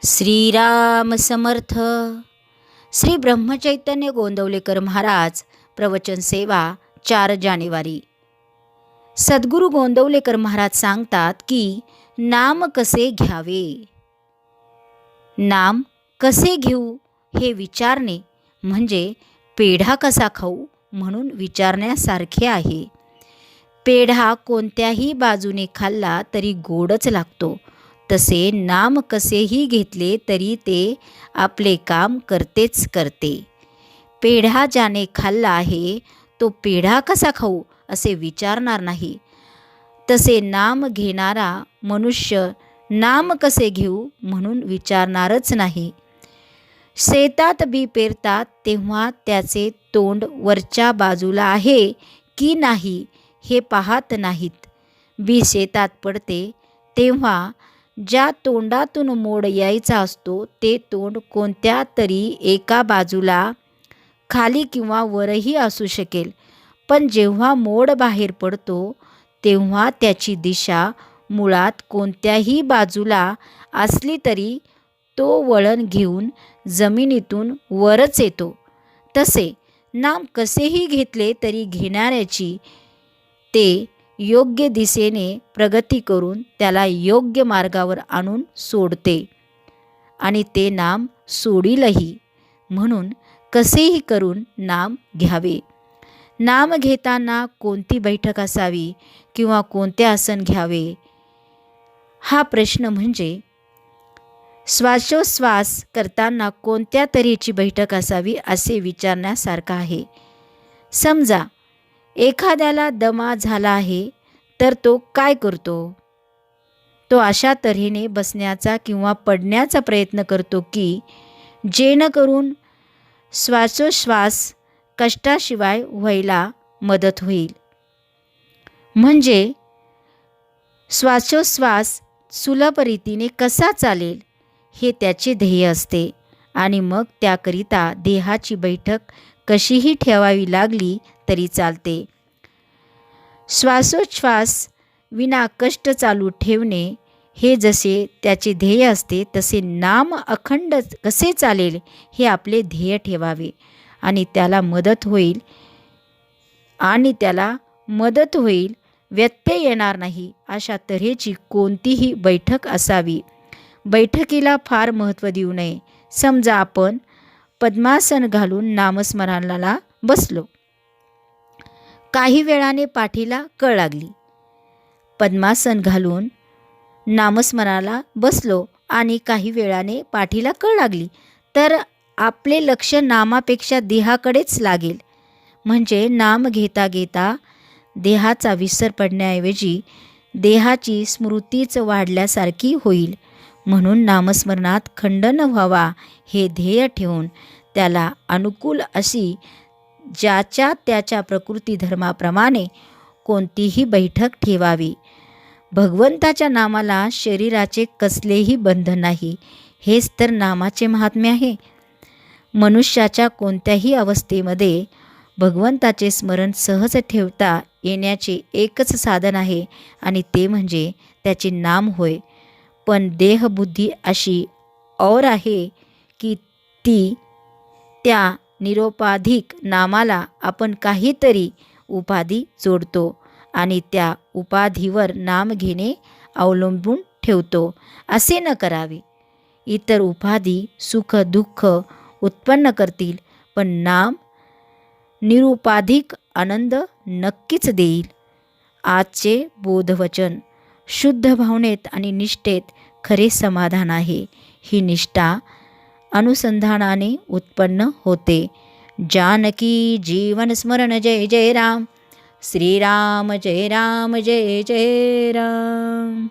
श्रीराम समर्थ. श्री ब्रह्मचैतन्य गोंदवलेकर महाराज प्रवचन सेवा 4 जानेवारी. सद्गुरू गोंदवलेकर महाराज सांगतात की नाम कसे घ्यावे. नाम कसे घेऊ हे विचारणे म्हणजे पेढा कसा खाऊ म्हणून विचारण्यासारखे आहे. पेढा कोणत्याही बाजूने खाल्ला तरी गोडच लागतो. तसे नाम कसेही घेतले तरी ते आपले काम करतेच करते. पेढा ज्याने खाल्ला आहे तो पेढा कसा खाऊ असे विचारणार नाही. तसे नाम घेणारा मनुष्य नाम कसे घेऊ म्हणून विचारणारच नाही. शेतात बी पेरतात तेव्हा त्याचे तोंड वरच्या बाजूला आहे की नाही हे पाहत नाहीत. बी शेतात पडते तेव्हा ज्या तोंडातून मोड यायचा असतो ते तोंड कोणत्या तरी एका बाजूला खाली किंवा वरही असू शकेल. पण जेव्हा मोड बाहेर पडतो तेव्हा त्याची दिशा मुळात कोणत्याही बाजूला असली तरी तो वळण घेऊन जमिनीतून वरच येतो. तसे नाम कसेही घेतले तरी घेणाऱ्याची ते योग्य दिशेने प्रगती करून त्याला योग्य मार्गावर आणून सोडते आणि ते नाम सोडीलही. म्हणून कसेही करून नाम घ्यावे. नाम घेताना कोणती बैठक असावी किंवा कोणते आसन घ्यावे हा प्रश्न म्हणजे श्वासोच्छ्वास करताना कोणत्या तऱ्हेची बैठक असावी असे विचारण्यासारखा आहे. समजा एखाद्याला दमा झाला आहे तर तो काय करतो. तो अशा तऱ्हेने बसण्याचा किंवा पडण्याचा प्रयत्न करतो की जेणेकरून श्वासोच्छ्वास कष्टाशिवाय व्हायला मदत होईल. म्हणजे श्वासोच्छ्वास सुलभ रीतीने कसा चालेल हे त्याचे ध्येय असते आणि मग त्याकरिता देहाची बैठक कशीही ठेवावी लागली तरी चालते. श्वासोच्छ्वास विना कष्ट चालू ठेवणे हे जसे त्याचे ध्येय असते तसे नाम अखंड कसे चालेल हे आपले ध्येय ठेवावे आणि त्याला मदत होईल व्यत्यय येणार नाही अशा तऱ्हेची कोणतीही बैठक असावी. बैठकीला फार महत्त्व देऊ नये. समजा आपण पद्मासन घालून नामस्मरणाला बसलो. काही वेळाने पाठीला कळ लागली. पद्मासन घालून नामस्मरणाला बसलो आणि काही वेळाने पाठीला कळ लागली तर आपले लक्ष नामापेक्षा देहाकडेच लागेल. म्हणजे नाम घेता घेता देहाचा विसर पडण्याऐवजी देहाची स्मृतीच वाढल्यासारखी होईल. म्हणून नामस्मरणात खंड न व्हावा हे ध्येय ठेवून त्याला अनुकूल अशी ज्याच्या त्याच्या प्रकृती धर्माप्रमाणे कोणतीही बैठक ठेवावी. भगवंताच्या नामाला शरीराचे कसलेही बंधन नाही. हेच तर नामाचे महात्म्य आहे. मनुष्याच्या कोणत्याही अवस्थेमध्ये भगवंताचे स्मरण सहज ठेवता येण्याचे एकच साधन आहे आणि ते म्हणजे त्याचे नाम होय. पण देहबुद्धी अशी और आहे की ती त्या निरोपाधिक नामाला आपण काहीतरी उपाधी जोडतो आणि त्या उपाधीवर नाम घेणे अवलंबून ठेवतो. असे न करावे. इतर उपाधी सुख दुःख उत्पन्न करतील पण नाम निरुपाधिक आनंद नक्कीच देईल. आजचे बोधवचन शुद्ध भावनेत आणि निष्ठेत खरे समाधान आहे. ही निष्ठा अनुसंधानाने उत्पन्न होते. जानकी जीवन स्मरण जय जय राम. श्रीराम जय राम जय जय राम.